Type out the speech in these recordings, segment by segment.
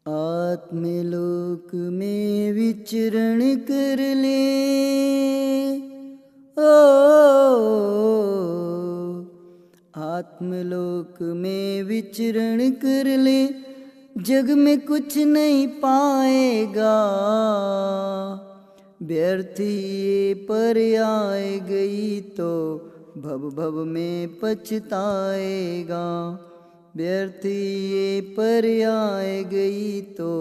आत्मलोक में विचरण कर ले। ओ आत्मलोक में विचरण कर ले, जग में कुछ नहीं पाएगा। व्यर्थ ये पर आए गई तो भव भव में पछताएगा। व्यर्थ ये पर आए गई तो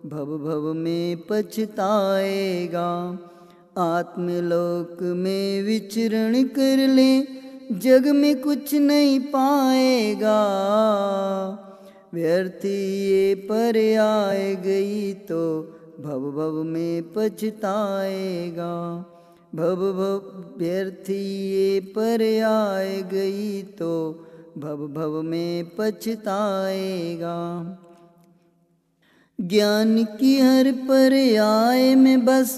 भव भव में पछताएगा। आत्मलोक में विचरण कर ले, जग में कुछ नहीं पाएगा। व्यर्थ ये पर आए गई तो भव भव में पछताएगा। भव भव व्यर्थ ये पर आए गई तो भव भव में पछताएगा। ज्ञान की हर पर्याय में बस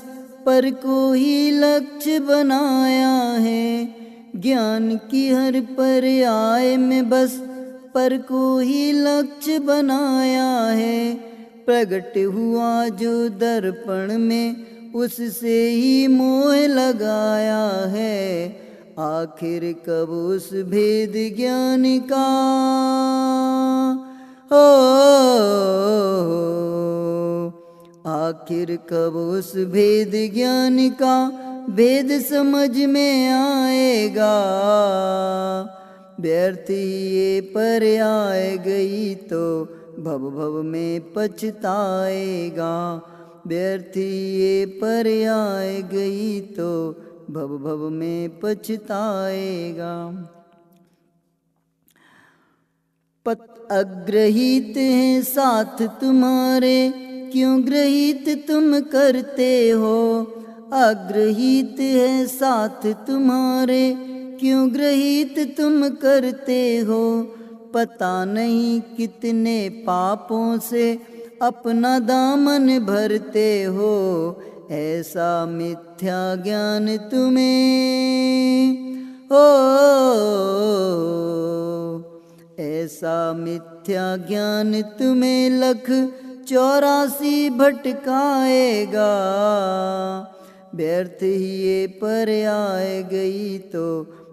पर को ही लक्ष्य बनाया है। ज्ञान की हर पर्याय में बस पर को ही लक्ष्य बनाया है। प्रगट हुआ जो दर्पण में उससे ही मोह लगाया है। आखिर कब उस भेद ज्ञान का हो, आखिर कब उस भेद ज्ञान का भेद समझ में आएगा। व्यर्थ ये पर आए गई तो भव भव में पछताएगा। व्यर्थ ये पर आए गई तो भव भव में पछताएगा। पथ अग्रहित है साथ तुम्हारे, क्यों ग्रहित तुम करते हो। अग्रहित है साथ तुम्हारे, क्यों ग्रहित तुम करते हो। पता नहीं कितने पापों से अपना दामन भरते हो। ऐसा मिथ्या ज्ञान तुम्हें हो, ऐसा मिथ्या ज्ञान तुम्हें लख 84 भटकाएगा। व्यर्थ ही ये पर आए गई तो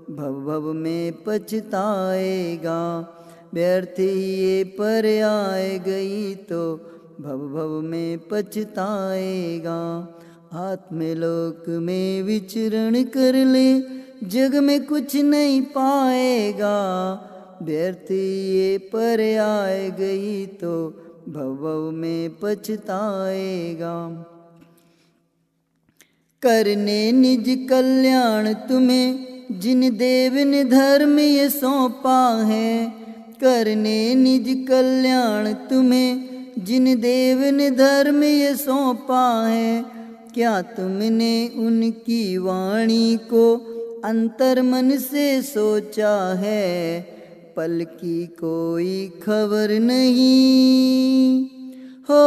भव भव में पछताएगा। व्यर्थ ही ये पर आए गई तो भव भव में पछताएगा। आत्मलोक में विचरण कर ले, जग में कुछ नहीं पाएगा। व्यर्थ ये पर आए गई तो भव भव में पछताएगा। करने निज कल्याण तुम्हें जिन देव ने धर्म ये सौंपा है। करने निज कल्याण तुम्हें जिन देव ने धर्म ये सौंपा है। क्या तुमने उनकी वाणी को अंतर मन से सोचा है। पल की कोई खबर नहीं हो,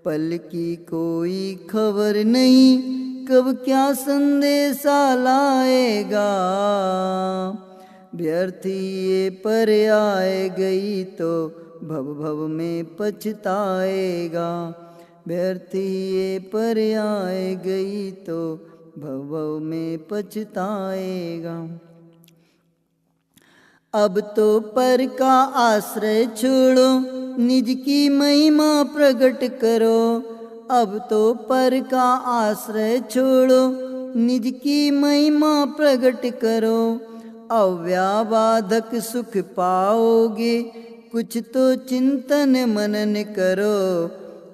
पल की कोई खबर नहीं, कब क्या संदेशा लाएगा। व्यर्थ ये पर आए गई तो भव भव में पछताएगा। व्यर्थ ये पर आए गई तो भव भव में पछताएगा। अब तो पर का आश्रय छोड़ो, निज की महिमा प्रकट करो। अब तो पर का आश्रय छोड़ो, निज की महिमा प्रकट करो। अव्याबाधक सुख पाओगे, कुछ तो चिंतन मनन करो।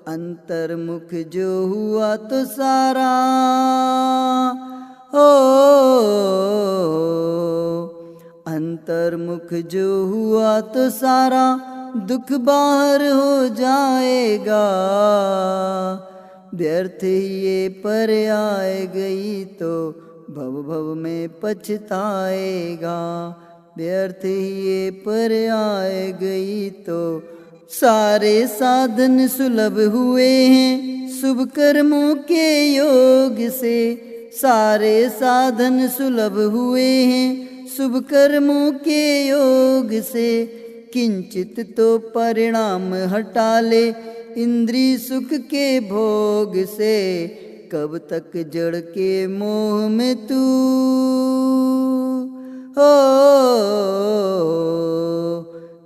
अंतर्मुख जो हुआ तो सारा हो, अंतर्मुख जो हुआ तो सारा दुख बाहर हो जाएगा। व्यर्थ ये पर आए गई तो भव भव में पछताएगा। व्यर्थ ये पर आए गई तो सारे साधन सुलभ हुए हैं शुभ कर्मों के योग से। सारे साधन सुलभ हुए हैं शुभ कर्मों के योग से। किंचित तो परिणाम हटा ले इंद्रिय सुख के भोग से। कब तक जड़ के मोह में तू हो,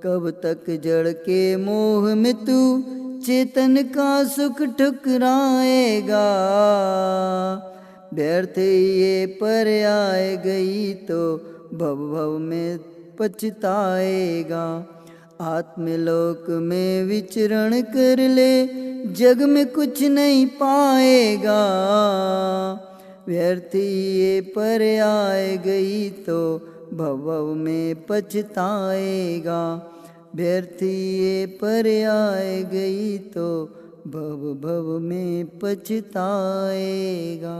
कब तक जड़ के मोह में तू चेतन का सुख ठुकराएगा। व्यर्थ ये पर आए गई तो भव भव में पछताएगा। आत्मलोक में विचरण कर ले जग में कुछ नहीं पाएगा। व्यर्थ ये पर आए गई तो भव भव में पछताएगा। व्यर्थ ये पर आए गई तो भव भव में पछताएगा।